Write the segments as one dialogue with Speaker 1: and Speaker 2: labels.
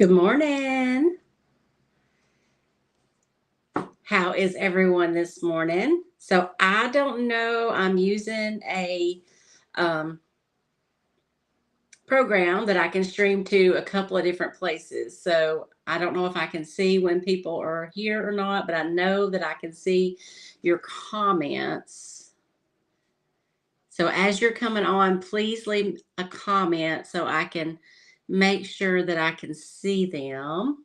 Speaker 1: Good morning. How is everyone this morning? So I don't know. I'm using a um, program that I can stream to a couple of different places. So I don't know if I can see when people are here or not, but I know that I can see your comments. So as you're coming on, please leave a comment so I can make sure that I can see them.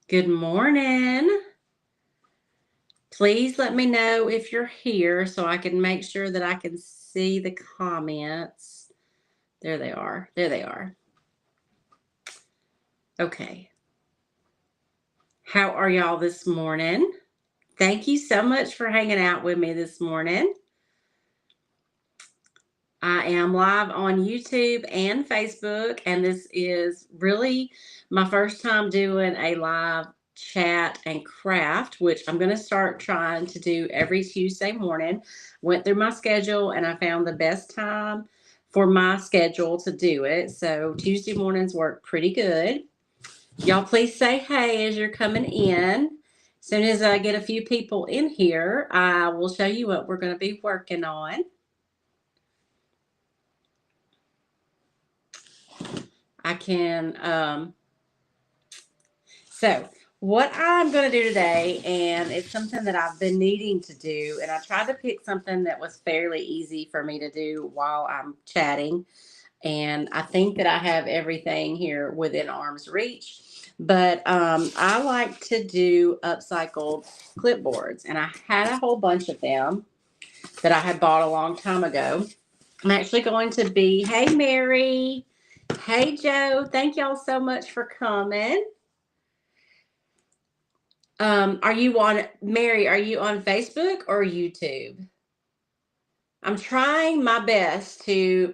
Speaker 1: Good morning. Please let me know if you're here so I can make sure that I can see the comments. There they are. There they are. Okay. How are y'all this morning? Thank you so much for hanging out with me this morning. I am live on YouTube and Facebook, and this is really my first time doing a live chat and craft, which I'm going to start trying to do every Tuesday morning. Went through my schedule and I found the best time for my schedule to do it. So Tuesday mornings work pretty good. Y'all please say hey as you're coming in. As soon as I get a few people in here, I will show you what we're going to be working on. I can, so what I'm going to do today, and it's something that I've been needing to do, and I tried to pick something that was fairly easy for me to do while I'm chatting, and I think that I have everything here within arm's reach, but I like to do upcycled clipboards, and I had a whole bunch of them that I had bought a long time ago. I'm actually going to be, hey Mary, hey Joe, thank y'all so much for coming. Are you on, Mary, are you on Facebook or YouTube? I'm trying my best to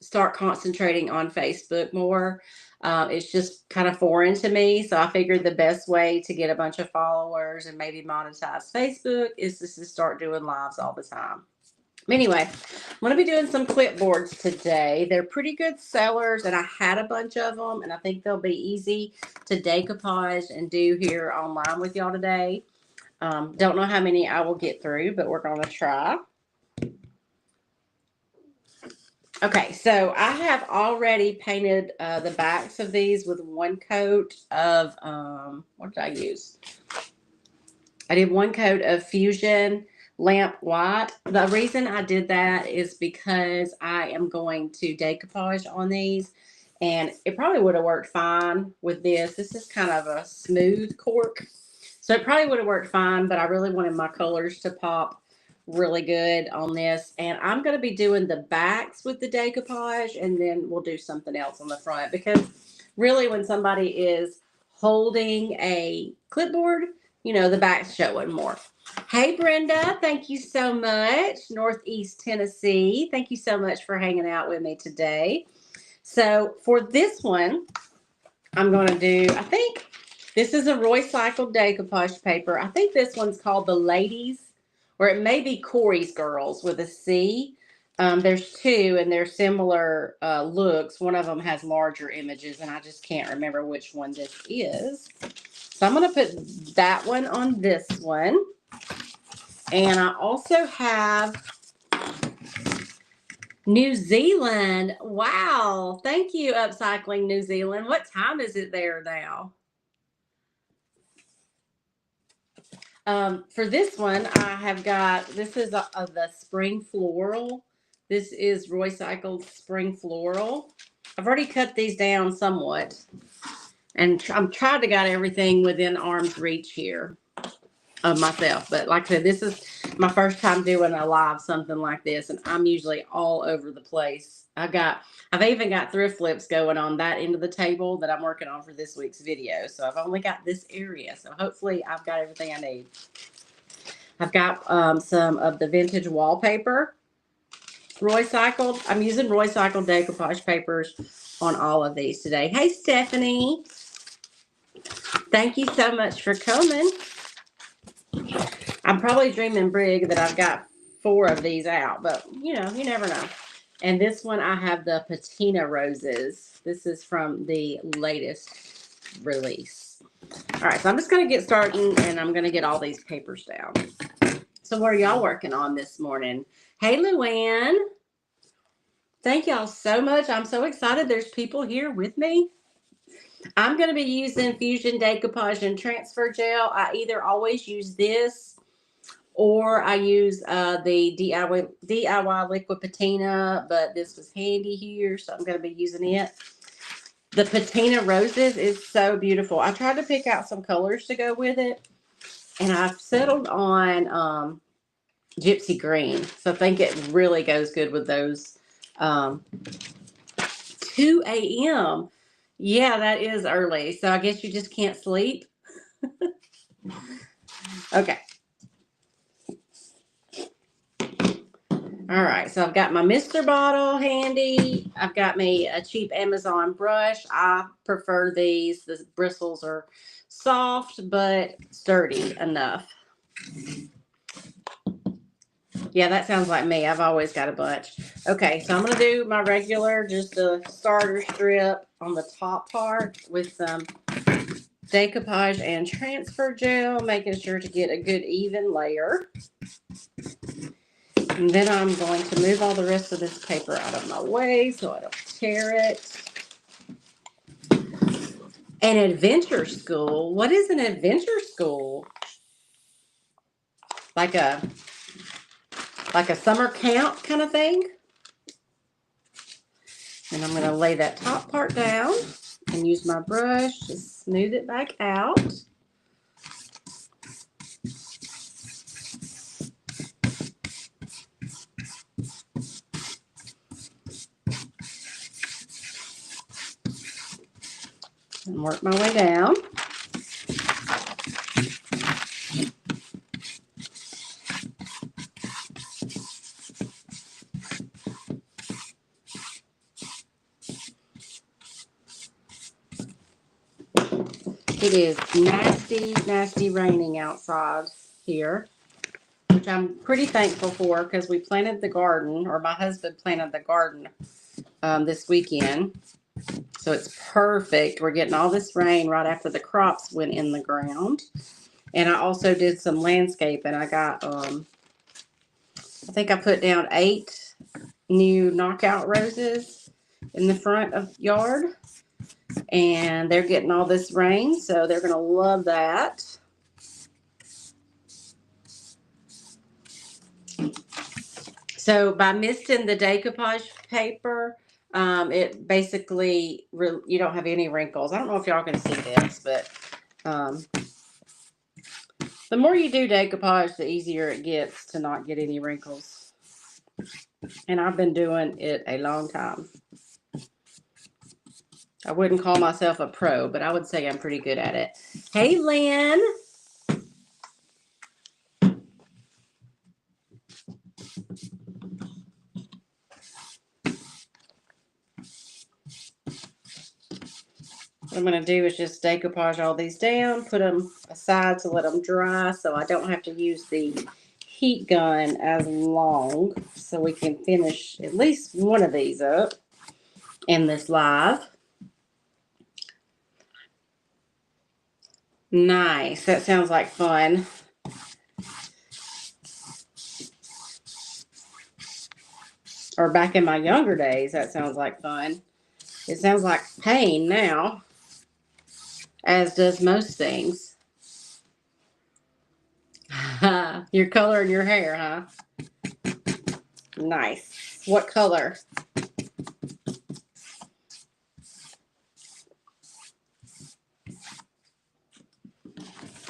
Speaker 1: start concentrating on Facebook more. It's just kind of foreign to me. So I figured the best way to get a bunch of followers and maybe monetize Facebook is just to start doing lives all the time. Anyway, I'm going to be doing some clipboards today. They're pretty good sellers, and I had a bunch of them, and I think they'll be easy to decoupage and do here online with y'all today. Don't know how many I will get through, but we're going to try. Okay, so I have already painted the backs of these with one coat of, what did I use? I did one coat of Fusion Lamp White. The reason I did that is because I am going to decoupage on these, and it probably would have worked fine with this. This is kind of a smooth cork, so it probably would have worked fine, but I really wanted my colors to pop really good on this. And I'm going to be doing the backs with the decoupage, and then we'll do something else on the front, because really when somebody is holding a clipboard, you know, the back's showing more. Hey, Brenda, thank you so much. Northeast Tennessee, thank you so much for hanging out with me today. So for this one, I'm going to do, I think this is a Roycycled decoupage paper. I think this one's called the Ladies, or it may be Corey's Girls with a C. There's two, and they're similar looks. One of them has larger images, and I just can't remember which one this is. So I'm going to put that one on this one. And I also have New Zealand. Wow. Thank you, Upcycling New Zealand. What time is it there now? For this one, I have got, this is the Spring Floral. This is Roycycled Spring Floral. I've already cut these down somewhat, and I'm trying to got everything within arm's reach here of myself. But like I said, this is my first time doing a live something like this, and I'm usually all over the place. I've even got thrift flips going on that end of the table that I'm working on for this week's video. So I've only got this area. So hopefully I've got everything I need. I've got some of the vintage wallpaper, Roycycled. I'm using Roycycled decoupage papers on all of these today. Hey, Stephanie. Thank you so much for coming. I'm probably dreaming big that I've got 4 of these out, but you know, you never know. And this one, I have the patina roses. This is from the latest release. All right, so I'm just going to get started, and I'm going to get all these papers down. So what are y'all working on this morning? Hey, Luann. Thank y'all so much. I'm so excited. There's people here with me. I'm going to be using Fusion Decoupage and Transfer Gel. I either always use this or I use the DIY Liquid Patina, but this was handy here, so I'm going to be using it. The Patina Roses is so beautiful. I tried to pick out some colors to go with it, and I've settled on Gypsy Green. So I think it really goes good with those. 2 a.m. Yeah, that is early. So I guess you just can't sleep. Okay. All right. So I've got my Mr. bottle handy. I've got me a cheap Amazon brush. I prefer these. The bristles are soft but sturdy enough. Yeah, that sounds like me. I've always got a bunch. Okay, so I'm going to do my regular, just a starter strip on the top part with some decoupage and transfer gel, making sure to get a good even layer. And then I'm going to move all the rest of this paper out of my way so I don't tear it. An adventure school? What is an adventure school? Like a summer camp kind of thing? And I'm going to lay that top part down and use my brush to smooth it back out. And work my way down. It is nasty, nasty raining outside here, which I'm pretty thankful for because we planted the garden, or my husband planted the garden this weekend. So it's perfect. We're getting all this rain right after the crops went in the ground. And I also did some landscaping. I got, I think I put down 8 new knockout roses in the front of the yard. And they're getting all this rain, so they're going to love that. So by misting the decoupage paper, it basically, you don't have any wrinkles. I don't know if y'all can see this, but the more you do decoupage, the easier it gets to not get any wrinkles. And I've been doing it a long time. I wouldn't call myself a pro, but I would say I'm pretty good at it. Hey, Lynn. What I'm going to do is just decoupage all these down, put them aside to let them dry so I don't have to use the heat gun as long, so we can finish at least one of these up in this live. Nice. That sounds like fun. Or back in my younger days, that sounds like fun. It sounds like pain now, as does most things. Your color in your hair, huh? Nice. What color?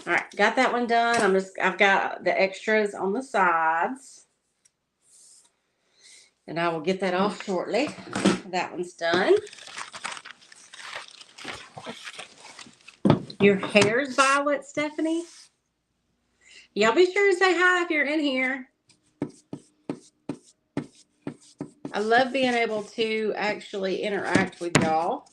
Speaker 1: All right, got that one done. I've got the extras on the sides. And I will get that off shortly. That one's done. Your hair's violet, Stephanie. Y'all be sure to say hi if you're in here. I love being able to actually interact with y'all.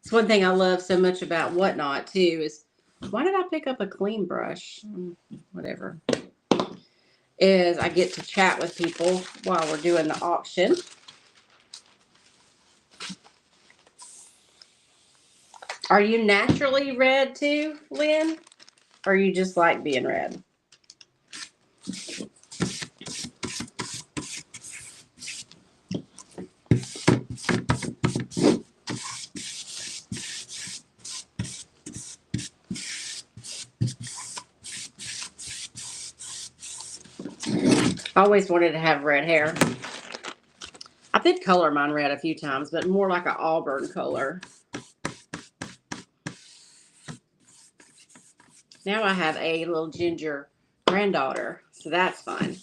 Speaker 1: It's one thing I love so much about Whatnot too is Why did I pick up a clean brush? Whatever. Is I get to chat with people while we're doing the auction. Are you naturally red too, Lynn? Or you just like being red? I always wanted to have red hair. I did color mine red a few times, but more like an auburn color. Now I have a little ginger granddaughter, so that's fun.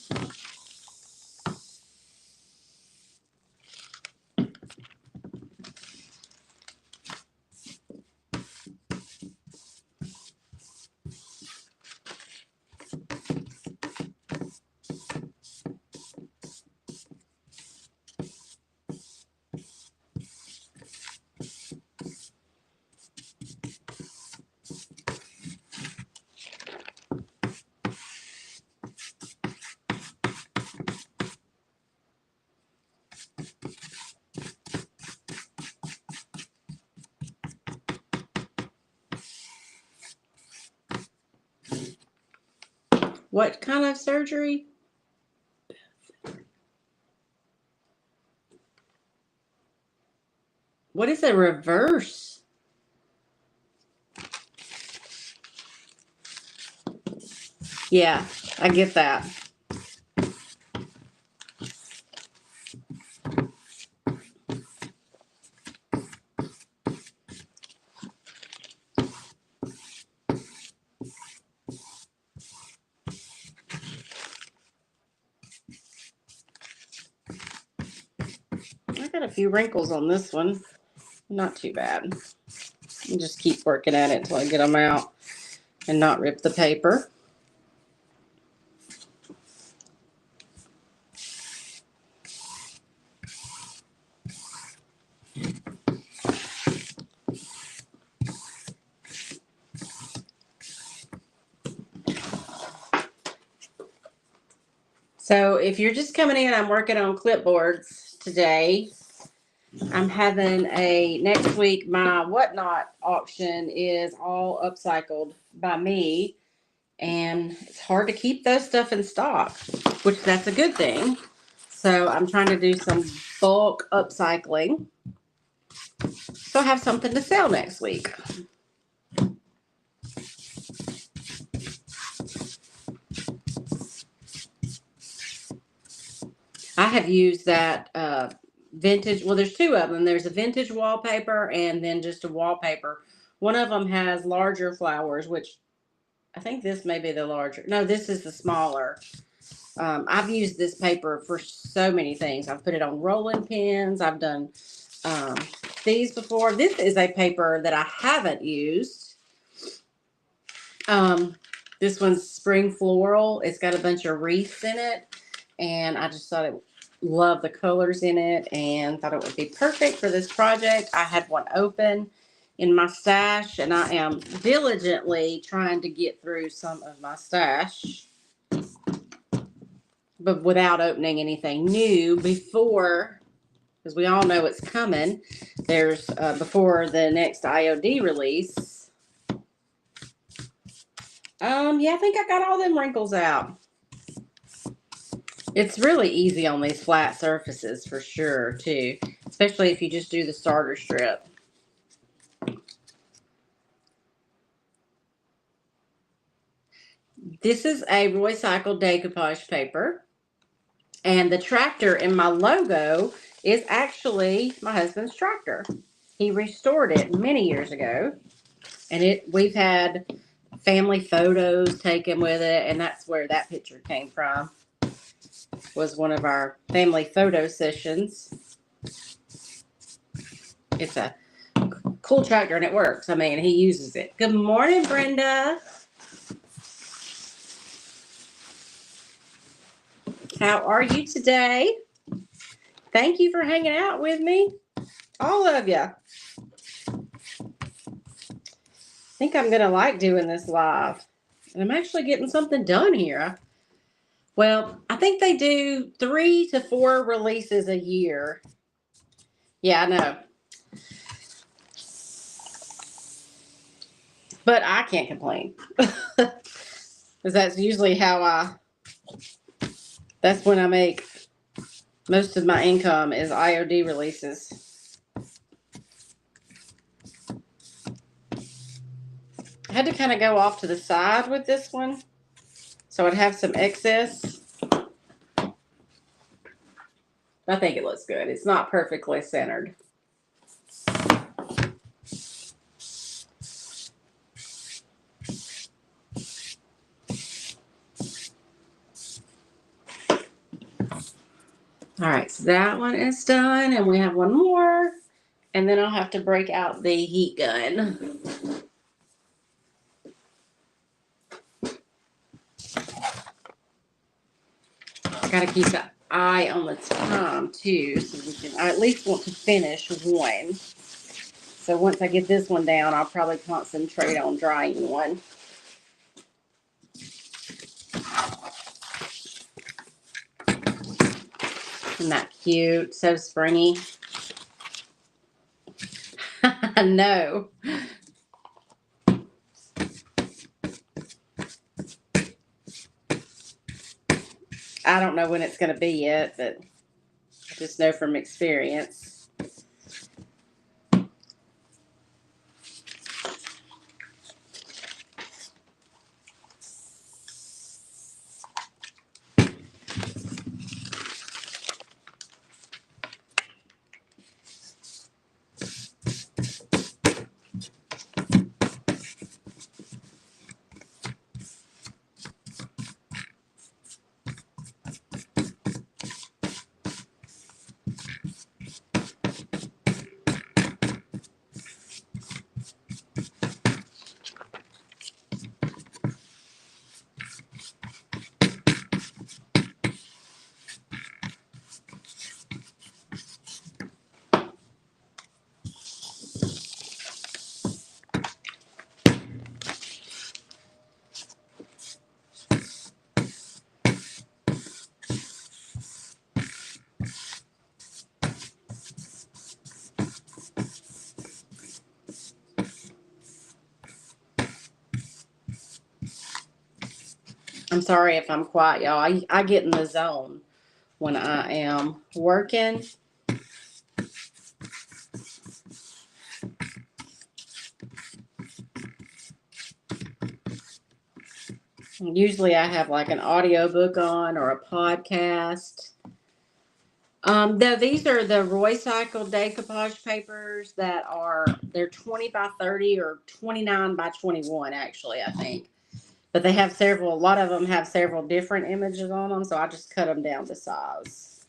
Speaker 1: What kind of surgery? What is a reverse? Yeah, I get that. I got a few wrinkles on this one. Not too bad. I'll just keep working at it until I get them out and not rip the paper. So if you're just coming in, I'm working on clipboards today. I'm having next week, my Whatnot auction is all upcycled by me. And it's hard to keep those stuff in stock, which that's a good thing. So I'm trying to do some bulk upcycling. So I have something to sell next week. I have used that vintage, well, there's two of them. There's a vintage wallpaper and then just a wallpaper. One of them has larger flowers, which I think this may be the larger. No, this is the smaller. I've used this paper for so many things. I've put it on rolling pins. I've done these before. This is a paper that I haven't used. This one's spring floral. It's got a bunch of wreaths in it. And I just thought loved the colors in it and thought it would be perfect for this project. I had one open in my stash and I am diligently trying to get through some of my stash, but without opening anything new before, because we all know it's coming. There's before the next IOD release. Yeah, I think I got all them wrinkles out. It's really easy on these flat surfaces for sure, too. Especially if you just do the starter strip. This is a Roycycled decoupage paper. And the tractor in my logo is actually my husband's tractor. He restored it many years ago. And we've had family photos taken with it. And that's where that picture came from. Was one of our family photo sessions. It's a cool tractor and it works. I mean, he uses it. Good morning, Brenda. How are you today? Thank you for hanging out with me. All of you. think I'm going to like doing this live. And I'm actually getting something done here. Well, I think they do 3 to 4 releases a year. Yeah, I know. But I can't complain. Because that's usually that's when I make most of my income is IOD releases. I had to kind of go off to the side with this one, so I'd have some excess. I think it looks good. It's not perfectly centered. All right, so that one is done, and we have one more, and then I'll have to break out the heat gun. I gotta keep an eye on the time too, so I at least want to finish one. So once I get this one down, I'll probably concentrate on drying one. Isn't that cute? So springy. I know. I don't know when it's going to be yet, but I just know from experience. I'm sorry if I'm quiet, y'all. I get in the zone when I am working. Usually I have like an audiobook on or a podcast. Though these are the Roycycle decoupage papers they're 20 by 30 or 29 by 21 actually, I think. But they have a lot of them have several different images on them, so I just cut them down to size.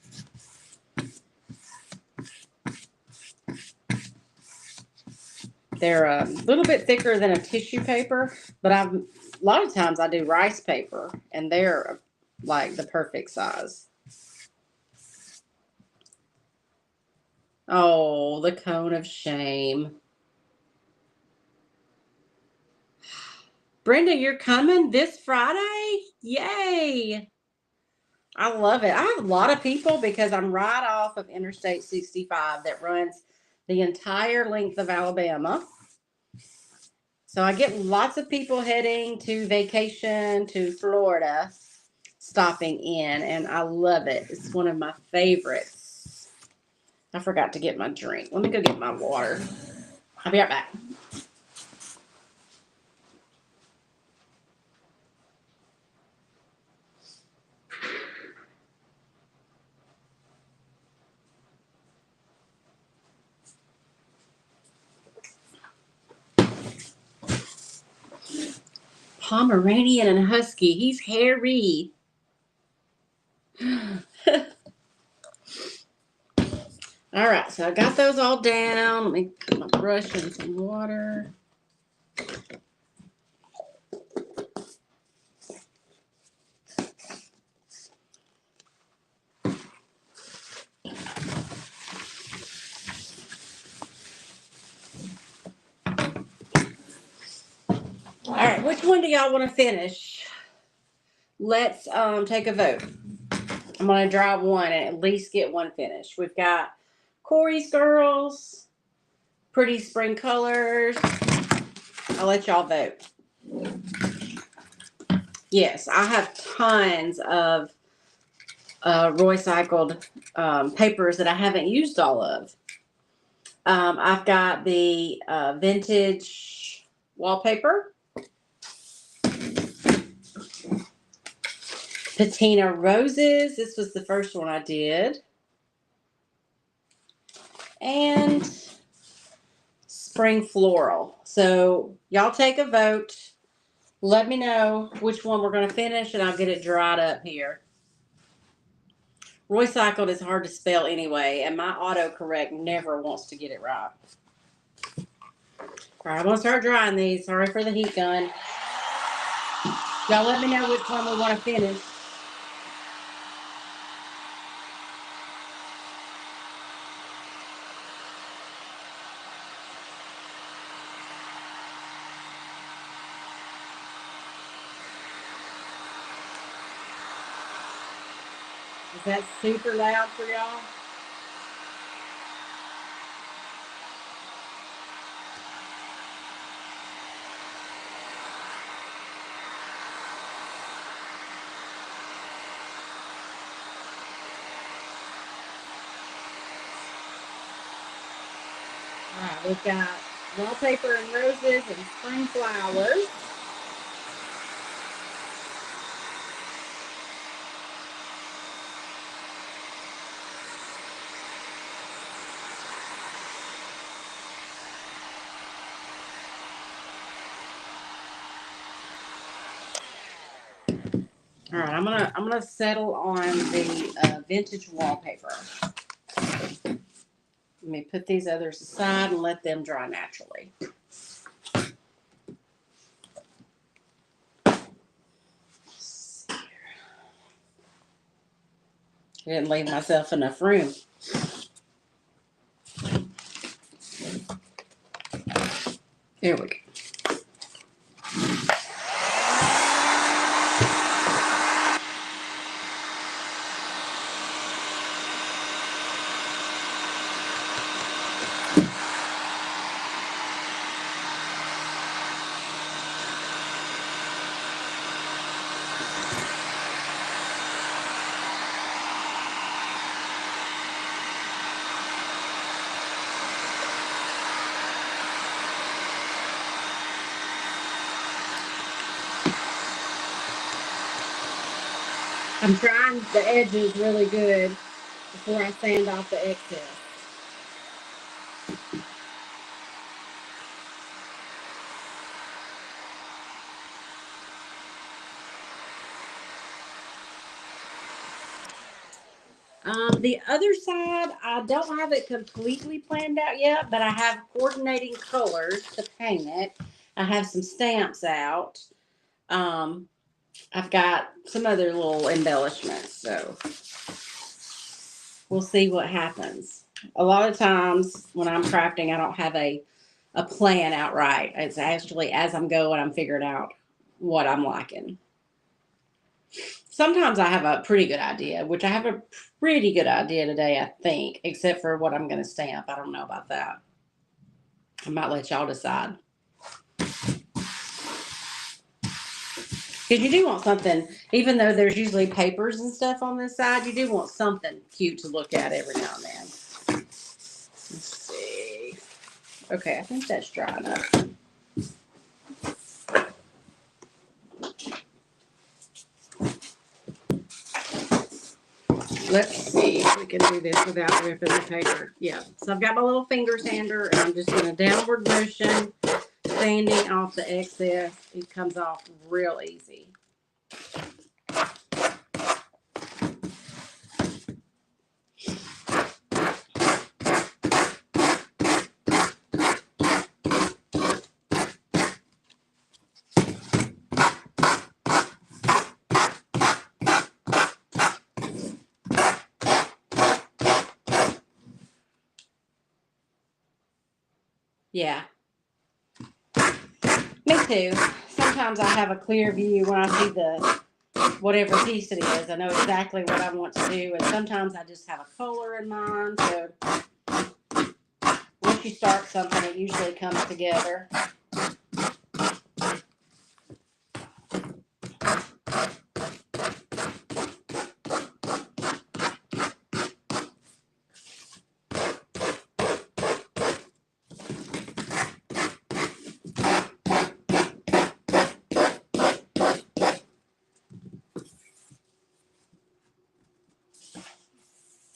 Speaker 1: They're a little bit thicker than a tissue paper, but a lot of times I do rice paper, and they're like the perfect size. Oh, the cone of shame. Brenda, you're coming this Friday? Yay! I love it. I have a lot of people because I'm right off of Interstate 65 that runs the entire length of Alabama. So I get lots of people heading to vacation to Florida, stopping in, and I love it. It's one of my favorites. I forgot to get my drink. Let me go get my water. I'll be right back. Pomeranian and Husky. He's hairy. All right, so I got those all down. Let me put my brush in some water. which one do y'all want to finish? Let's take a vote. I'm going to draw one and at least get one finished. We've got Corey's Girls, Pretty Spring Colors. I'll let y'all vote. Yes, I have tons of Roycycled papers that I haven't used all of. I've got the vintage wallpaper, Patina Roses. This was the first one I did. And Spring Floral. So y'all take a vote. Let me know which one we're going to finish and I'll get it dried up here. Roycycled is hard to spell anyway, and my autocorrect never wants to get it right. All right, I'm going to start drying these. Sorry for the heat gun. Y'all let me know which one we want to finish. Is that super loud for y'all? All right, we've got Wallpaper and Roses and Spring Flowers. All right, I'm gonna settle on the vintage wallpaper. Let me put these others aside and let them dry naturally. I didn't leave myself enough room. There we go. I'm trying the edges really good before I sand off the excess. The other side, I don't have it completely planned out yet, but I have coordinating colors to paint it. I have some stamps out. I've got some other little embellishments, so we'll see what happens. A lot of times when I'm crafting, I don't have a plan outright. It's actually as I'm going, I'm figuring out what I'm liking. Sometimes I have a pretty good idea, which I have a pretty good idea today, I think, except for what I'm going to stamp. I don't know about that. I might let y'all decide. Because you do want something, even though there's usually papers and stuff on this side, you do want something cute to look at every now and then. Let's see. Okay, I think that's dry enough. Let's see if we can do this without ripping the paper. Yeah, so I've got my little finger sander and I'm just in a downward motion, sanding off the excess. It comes off real easy. Yeah. Me too. Sometimes sometimes I have a clear view when I see the whatever piece it is. I know exactly what I want to do, and sometimes I just have a color in mind. So once you start something, it usually comes together.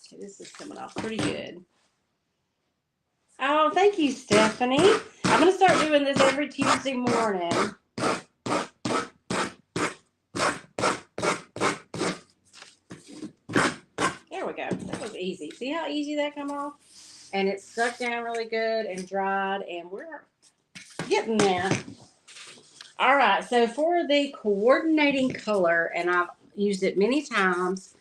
Speaker 1: Okay, this is coming off pretty good. Oh, thank you, Stephanie. I'm going to start doing this every Tuesday morning. There we go. That was easy. See how easy that come off? And it's stuck down really good and dried, and we're getting there. All right, so for the coordinating color, and I've used it many times.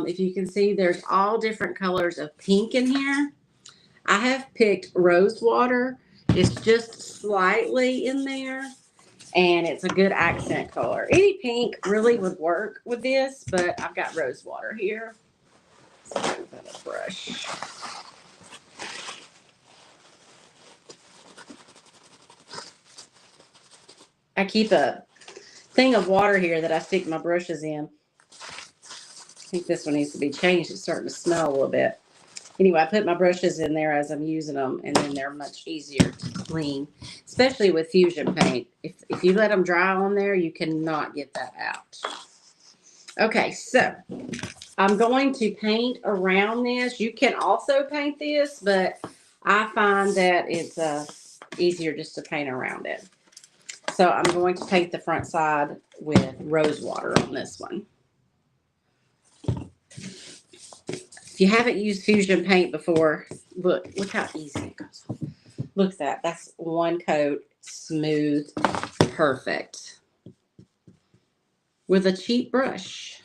Speaker 1: If you can see, there's all different colors of pink in here. I have picked rose water. It's just slightly in there, and it's a good accent color. Any pink really would work with this, but I've got rose water here. So I'm going to brush. I keep a thing of water here that I stick my brushes in. I think this one needs to be changed. It's starting to smell a little bit. Anyway, I put my brushes in there as I'm using them, and then they're much easier to clean, especially with Fusion paint. If you let them dry on there, you cannot get that out. Okay, so I'm going to paint around this. You can also paint this, but I find that it's easier just to paint around it. So I'm going to paint the front side with rose water on this one. If you haven't used Fusion paint before, look how easy it goes. Look at that. That's one coat, smooth, perfect. With a cheap brush.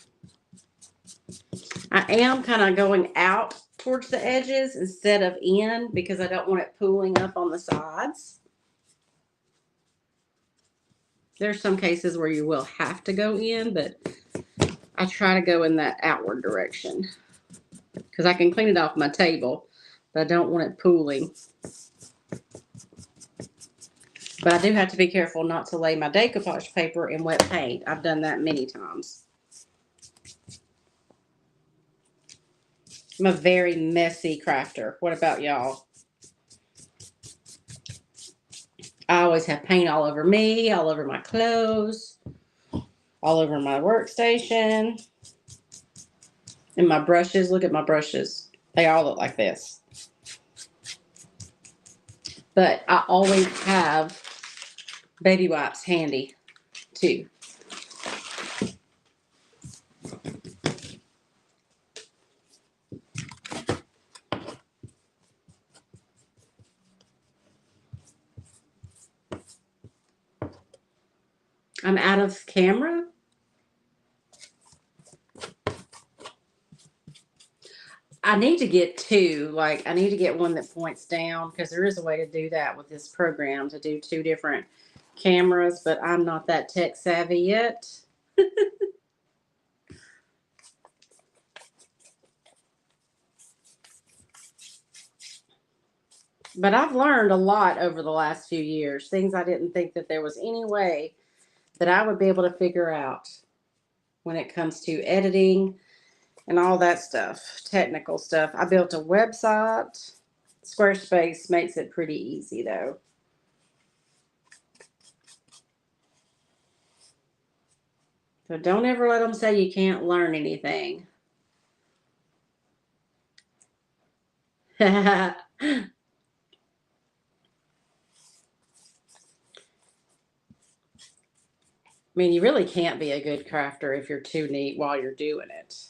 Speaker 1: I am kind of going out towards the edges instead of in because I don't want it pooling up on the sides. There's some cases where you will have to go in, but I try to go in that outward direction because I can clean it off my table, but I don't want it pooling. But I do have to be careful not to lay my decoupage paper in wet paint. I've done that many times. I'm a very messy crafter. What about y'all? I always have paint all over me, all over my clothes, all over my workstation. And my brushes, look at my brushes. They all look like this. But I always have baby wipes handy too. I'm out of camera. I need to get two. Like, I need to get one that points down because there is a way to do that with this program to do two different cameras, but I'm not that tech savvy yet. But I've learned a lot over the last few years, things I didn't think that there was any way that I would be able to figure out when it comes to editing and all that stuff, technical stuff. I built a website. Squarespace makes it pretty easy though. So don't ever let them say you can't learn anything. I mean, you really can't be a good crafter if you're too neat while you're doing it.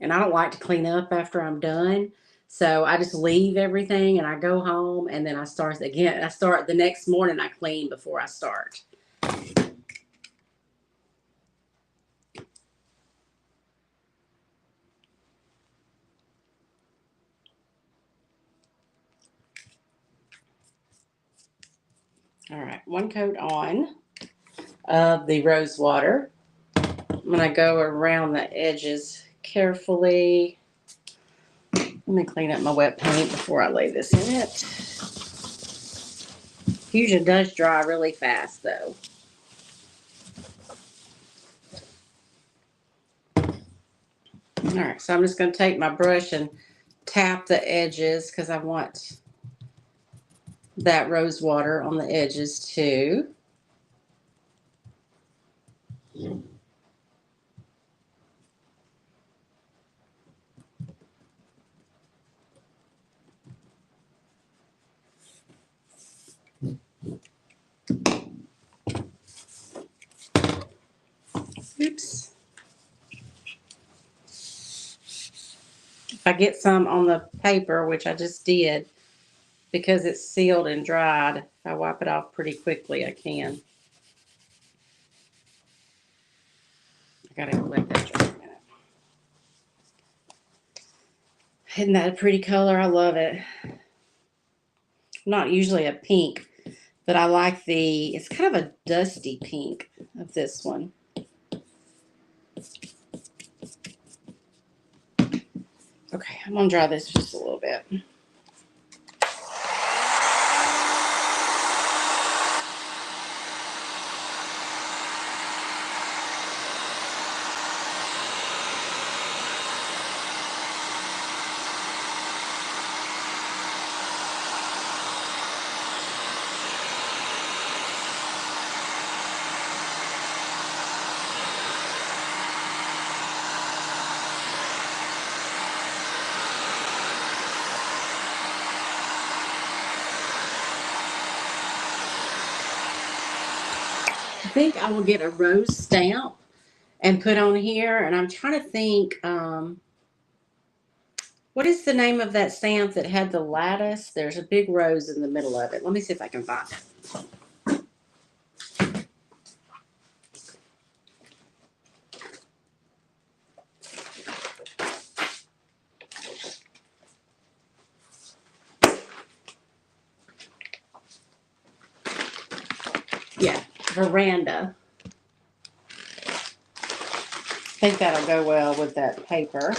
Speaker 1: And I don't like to clean up after I'm done. So I just leave everything and I go home and then I start again. I start the next morning, I clean before I start. All right, one coat on of the rose water. I'm going to go around the edges carefully. Let me clean up my wet paint before I lay this in it. Fuchsia does dry really fast though. All right, so I'm just going to take my brush and tap the edges because I want that rose water on the edges too. Oops. If I get some on the paper, which I just did, because it's sealed and dried, if I wipe it off pretty quickly, I can. I gotta let that dry a minute. Isn't that a pretty color? I love it. Not usually a pink, but I like it's kind of a dusty pink of this one. Okay, I'm gonna dry this just a little bit. I think I will get a rose stamp and put on here. And I'm trying to think, what is the name of that stamp that had the lattice? There's a big rose in the middle of it. Let me see if I can find it. Yeah, veranda. I think that'll go well with that paper.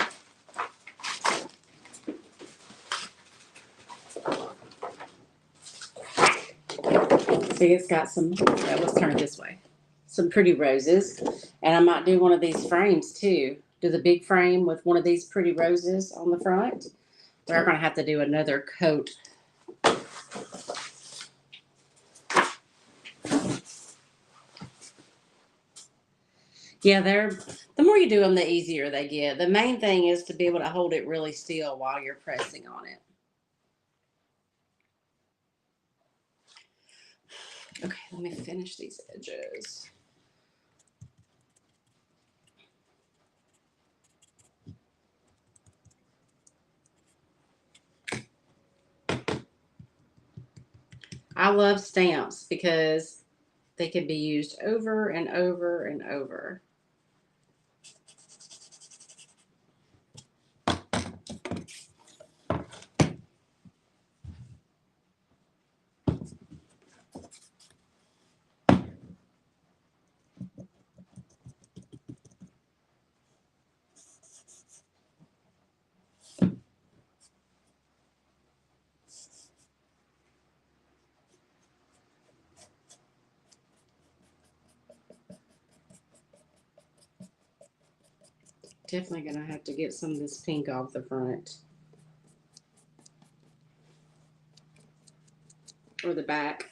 Speaker 1: See, it's got some, let's turn it this way. Some pretty roses. And I might do one of these frames too. Do the big frame with one of these pretty roses on the front. They're going to have to do another coat. Yeah, the more you do them, the easier they get. The main thing is to be able to hold it really still while you're pressing on it. Okay, let me finish these edges. I love stamps because they can be used over and over and over. Definitely gonna have to get some of this pink off the front. Or the back.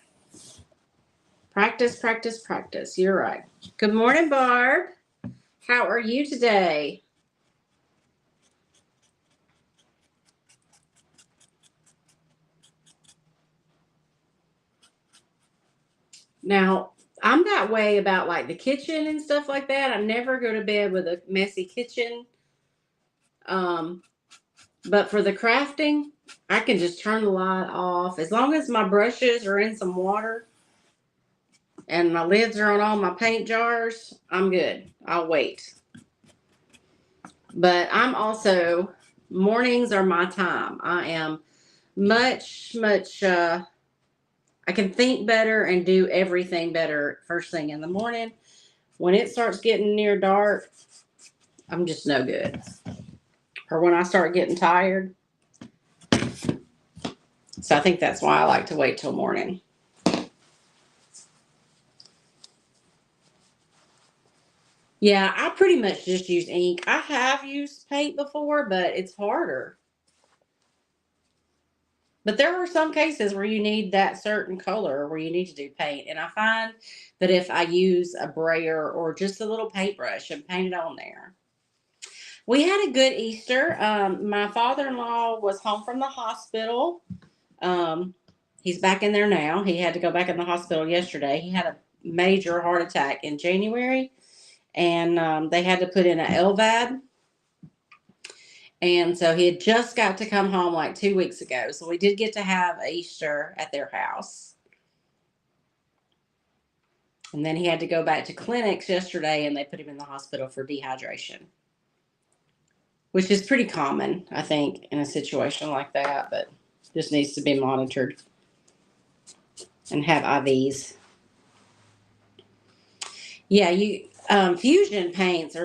Speaker 1: Practice, practice, practice. You're right. Good morning, Barb. How are you today? Now, I'm that way about like the kitchen and stuff like that. I never go to bed with a messy kitchen. But for the crafting, I can just turn the light off. As long as my brushes are in some water and my lids are on all my paint jars, I'm good. I'll wait. But I'm also, mornings are my time. I am much, I can think better and do everything better first thing in the morning. When it starts getting near dark, I'm just no good. Or when I start getting tired. So I think that's why I like to wait till morning. Yeah, I pretty much just use ink. I have used paint before, but it's harder. But there are some cases where you need that certain color where you need to do paint. And I find that if I use a brayer or just a little paintbrush and paint it on there. We had a good Easter. My father-in-law was home from the hospital. He's back in there now. He had to go back in the hospital yesterday. He had a major heart attack in January, and they had to put in an LVAD. And so he had just got to come home like 2 weeks ago. So we did get to have Easter at their house. And then he had to go back to clinics yesterday, and they put him in the hospital for dehydration, which is pretty common, I think, in a situation like that, but just needs to be monitored and have IVs. Yeah, fusion paints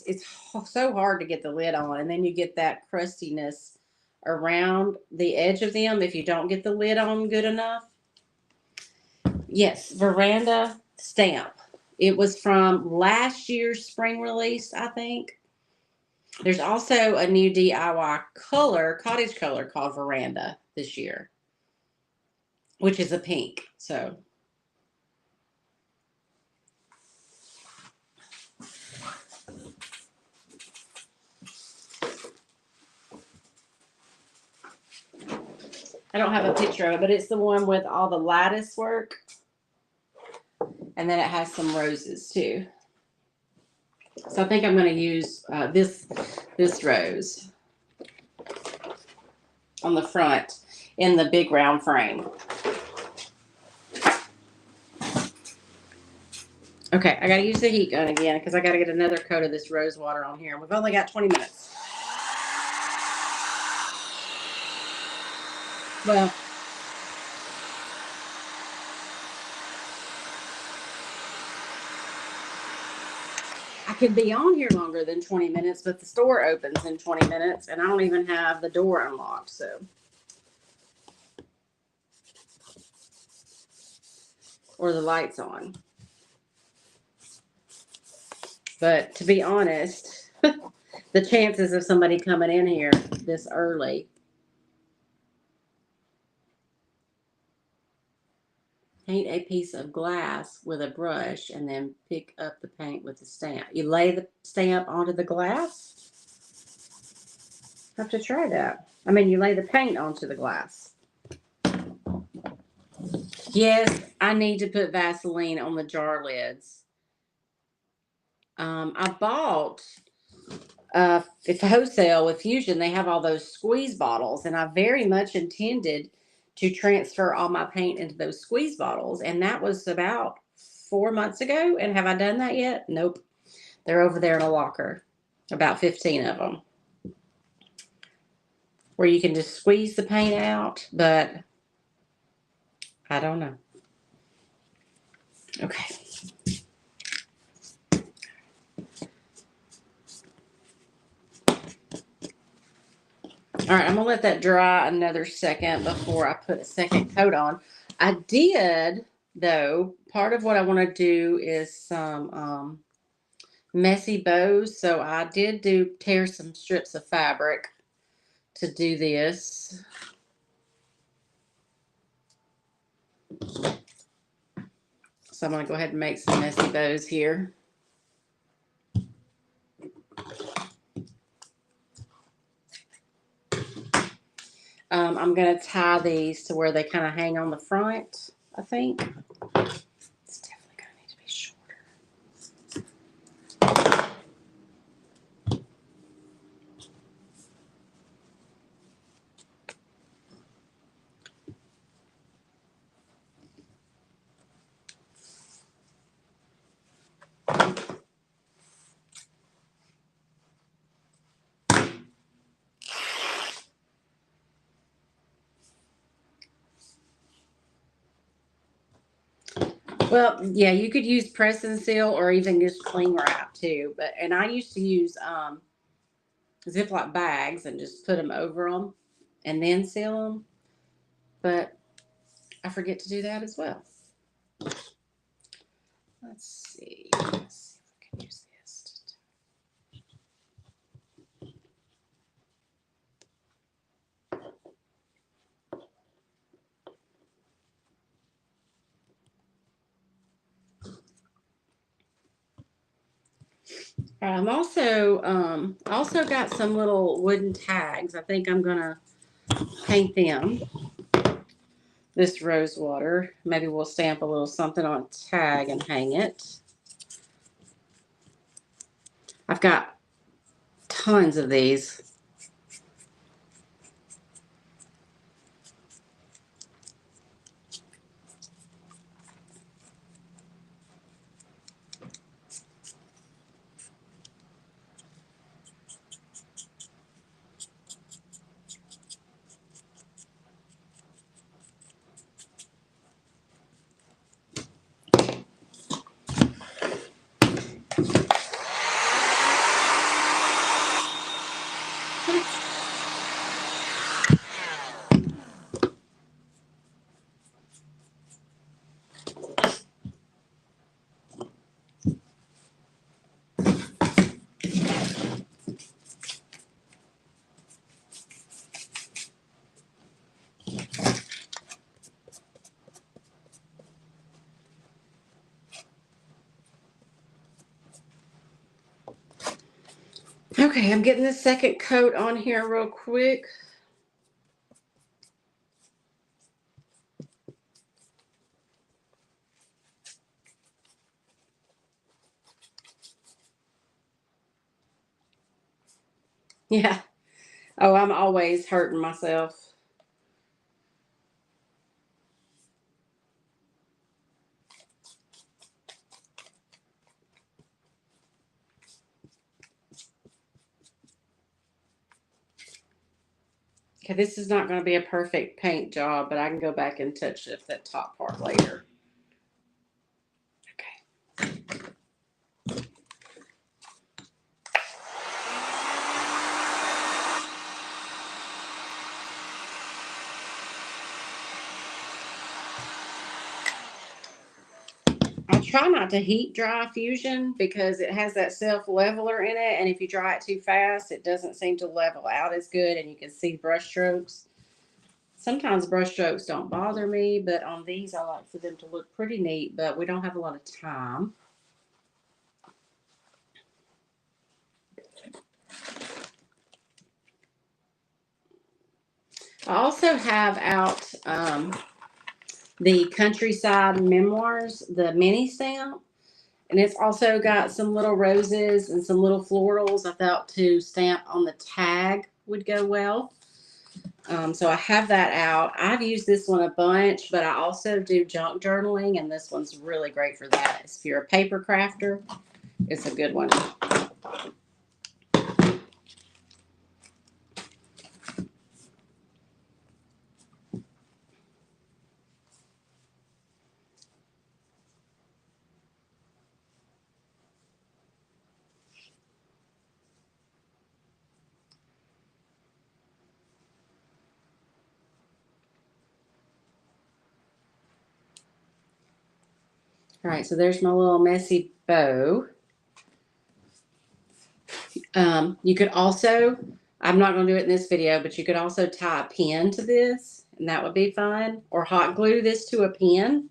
Speaker 1: it's so hard to get the lid on, and then you get that crustiness around the edge of them if you don't get the lid on good enough. Yes, Veranda Stamp. It was from last year's spring release, I think. There's also a new DIY cottage color called Veranda this year, which is a pink. So I don't have a picture of it, but it's the one with all the lattice work. And then it has some roses too. So I think I'm going to use this rose on the front in the big round frame. Okay, I got to use the heat gun again because I got to get another coat of this rose water on here. We've only got 20 minutes. Well, I could be on here longer than 20 minutes, but the store opens in 20 minutes and I don't even have the door unlocked, so. Or the lights on. But to be honest, the chances of somebody coming in here this early. Paint a piece of glass with a brush and then pick up the paint with the stamp. You lay the stamp onto the glass? I have to try that. I mean, you lay the paint onto the glass. Yes, I need to put Vaseline on the jar lids. I bought it's a wholesale with Fusion. They have all those squeeze bottles, and I very much intended to transfer all my paint into those squeeze bottles, and that was about 4 months ago. And have I done that yet? Nope. They're over there in a locker, about 15 of them, where you can just squeeze the paint out, but I don't know. Okay. All right, I'm gonna let that dry another second before I put a second coat on. I did, though, part of what I want to do is some messy bows. So I did tear some strips of fabric to do this. So I'm gonna go ahead and make some messy bows here. I'm going to tie these to where they kind of hang on the front, I think. It's definitely going to need to be shorter. Well, yeah, you could use press and seal or even just cling wrap too. And I used to use Ziploc bags and just put them over them and then seal them. But I forget to do that as well. Let's see. Let's see if I can use this. I'm also got some little wooden tags. I think I'm gonna paint them. This rose water. Maybe we'll stamp a little something on a tag and hang it. I've got tons of these. Okay, I'm getting the second coat on here real quick. Yeah. Oh, I'm always hurting myself. Okay, this is not going to be a perfect paint job, but I can go back and touch up that top part later. Okay. I try not to heat dry Fusion because it has that self leveler in it, and if you dry it too fast, it doesn't seem to level out as good, and you can see brush strokes. Sometimes brush strokes don't bother me, but on these I like for them to look pretty neat, but we don't have a lot of time. I also have out the Countryside Memoirs, the mini stamp. And it's also got some little roses and some little florals I thought to stamp on the tag would go well. So I have that out. I've used this one a bunch, but I also do junk journaling, and this one's really great for that. If you're a paper crafter, it's a good one. All right, so there's my little messy bow. You could also, I'm not going to do it in this video, but you could also tie a pin to this, and that would be fun. Or hot glue this to a pin.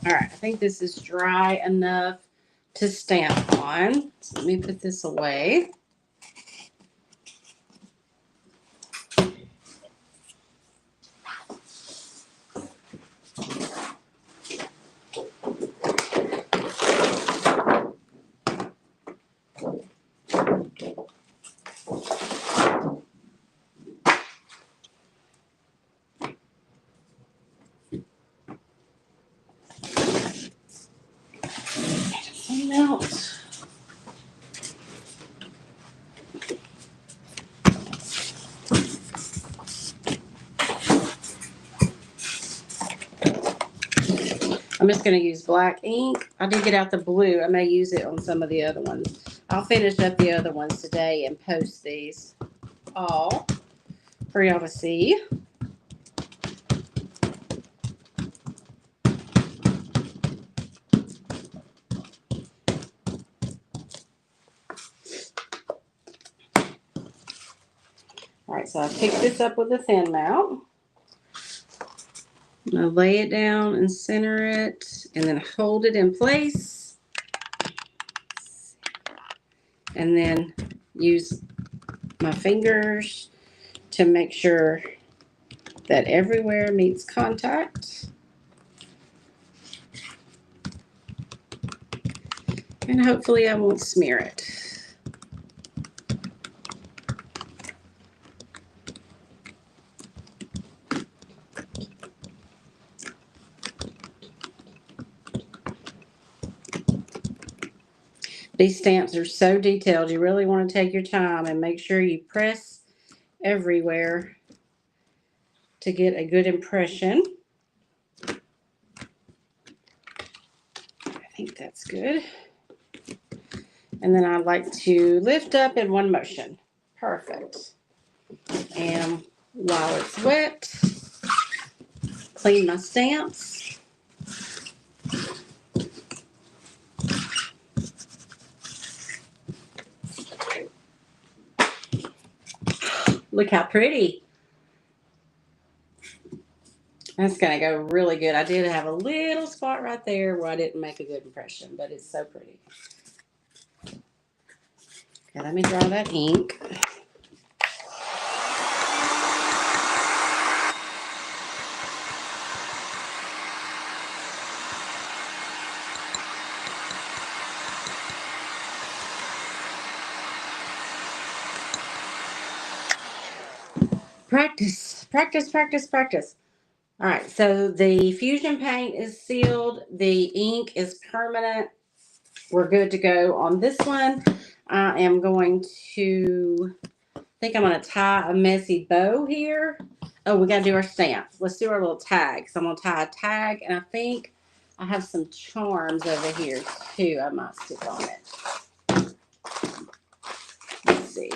Speaker 1: All right, I think this is dry enough to stamp on. on. So let me put this away. Melt. I'm just going to use black ink. I did get out the blue. I may use it on some of the other ones. I'll finish up the other ones today and post these all for y'all to see. All right, so I picked this up with a thin mount. I'm going to lay it down and center it and then hold it in place. And then use my fingers to make sure that everywhere meets contact. And hopefully I won't smear it. These stamps are so detailed. You really want to take your time and make sure you press everywhere to get a good impression. I think that's good. And then I like to lift up in one motion. Perfect. And while it's wet, clean my stamps. Look how pretty. That's going to go really good. I did have a little spot right there where I didn't make a good impression, but it's so pretty. Okay, let me dry that ink. Practice, practice, practice, practice. All right, so the Fusion paint is sealed. The ink is permanent. We're good to go on this one. I am going to, I think I'm going to tie a messy bow here. Oh, we got to do our stamps. Let's do our little tag. So I'm going to tie a tag, and I think I have some charms over here too. I might stick on it. Let's see.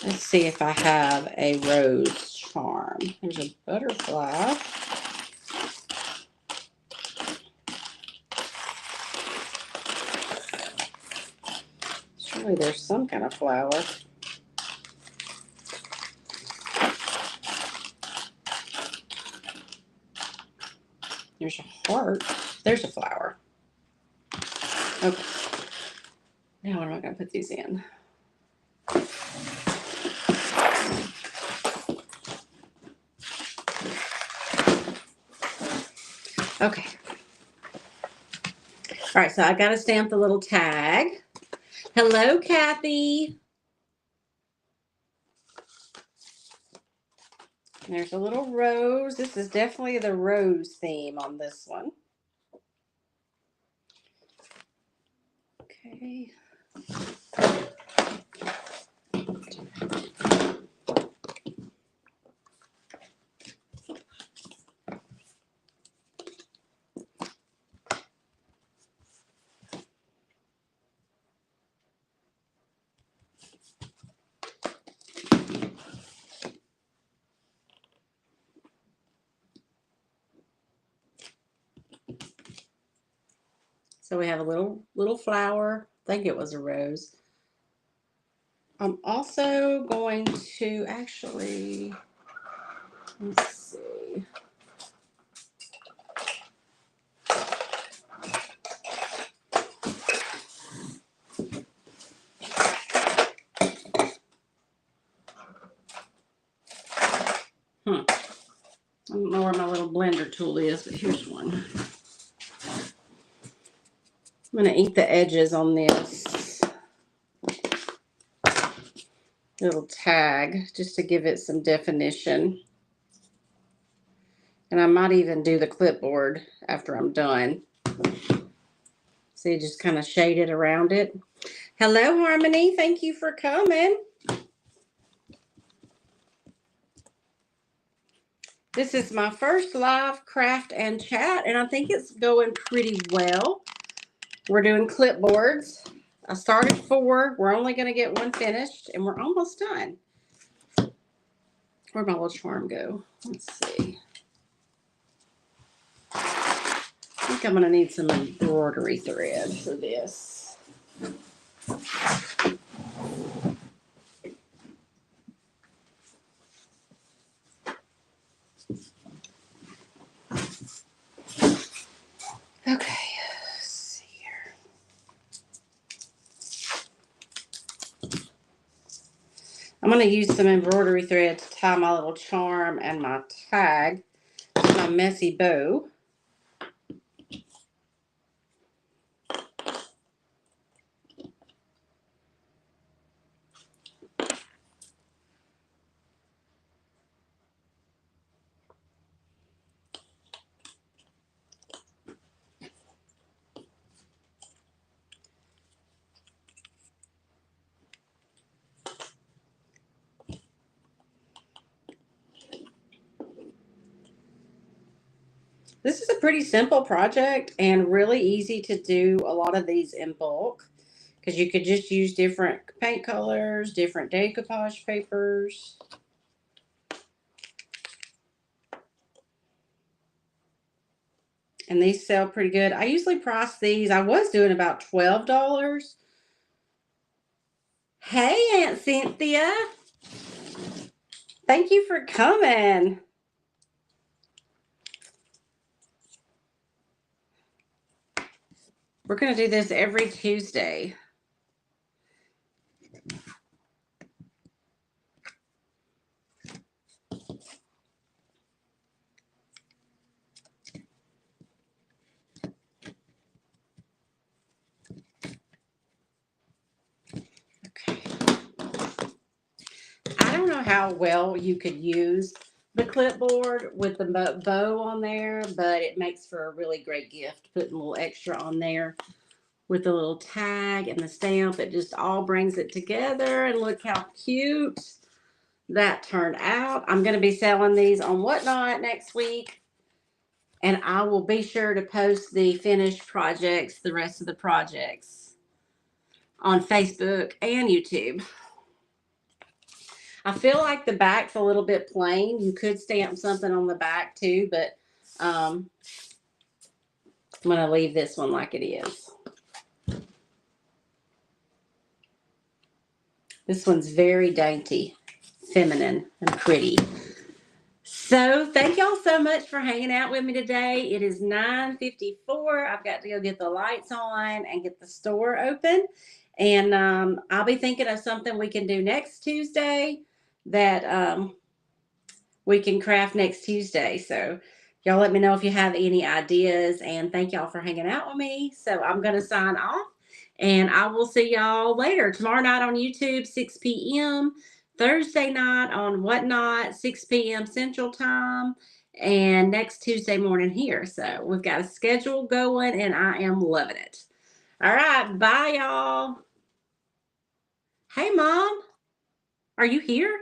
Speaker 1: Let's see if I have a rose charm. There's a butterfly. Surely there's some kind of flower. There's a heart. There's a flower. Okay. Now what am I going to put these in? Okay. All right, so I got to stamp the little tag. Hello, Kathy. There's a little rose. This is definitely the rose theme on this one. Okay. So we have a little flower. I think it was a rose. I'm also going to actually, let's see. favorite tool is, but here's one. I'm going to eat the edges on this little tag just to give it some definition. And I might even do the clipboard after I'm done. See, just kind of shade it around it. Hello, Harmony. Thank you for coming. This is my first live craft and chat, and I think it's going pretty well. We're doing clipboards. I started 4. We're only going to get 1 finished, and we're almost done. Where'd my little charm go? Let's see. I think I'm going to need some embroidery thread for this. Okay, let's see here. I'm going to use some embroidery thread to tie my little charm and my tag to my messy bow. This is a pretty simple project and really easy to do a lot of these in bulk because you could just use different paint colors, different decoupage papers. And these sell pretty good. I usually price these. I was doing about $12. Hey, Aunt Cynthia. Thank you for coming. We're going to do this every Tuesday. Okay. I don't know how well you could use the clipboard with the bow on there, but it makes for a really great gift. Putting a little extra on there with the little tag and the stamp. It just all brings it together. And look how cute that turned out. I'm going to be selling these on Whatnot next week. And I will be sure to post the finished projects, the rest of the projects, on Facebook and YouTube. I feel like the back's a little bit plain. You could stamp something on the back too, but I'm going to leave this one like it is. This one's very dainty, feminine, and pretty. So thank y'all so much for hanging out with me today. It is 9:54. I've got to go get the lights on and get the store open. And I'll be thinking of something we can do next Tuesday that we can craft next Tuesday. So y'all let me know if you have any ideas. And thank y'all for hanging out with me. So I'm going to sign off. And I will see y'all later. Tomorrow night on YouTube, 6 p.m. Thursday night on Whatnot, 6 p.m. Central Time. And next Tuesday morning here. So we've got a schedule going and I am loving it. All right. Bye, y'all. Hey, Mom. Are you here?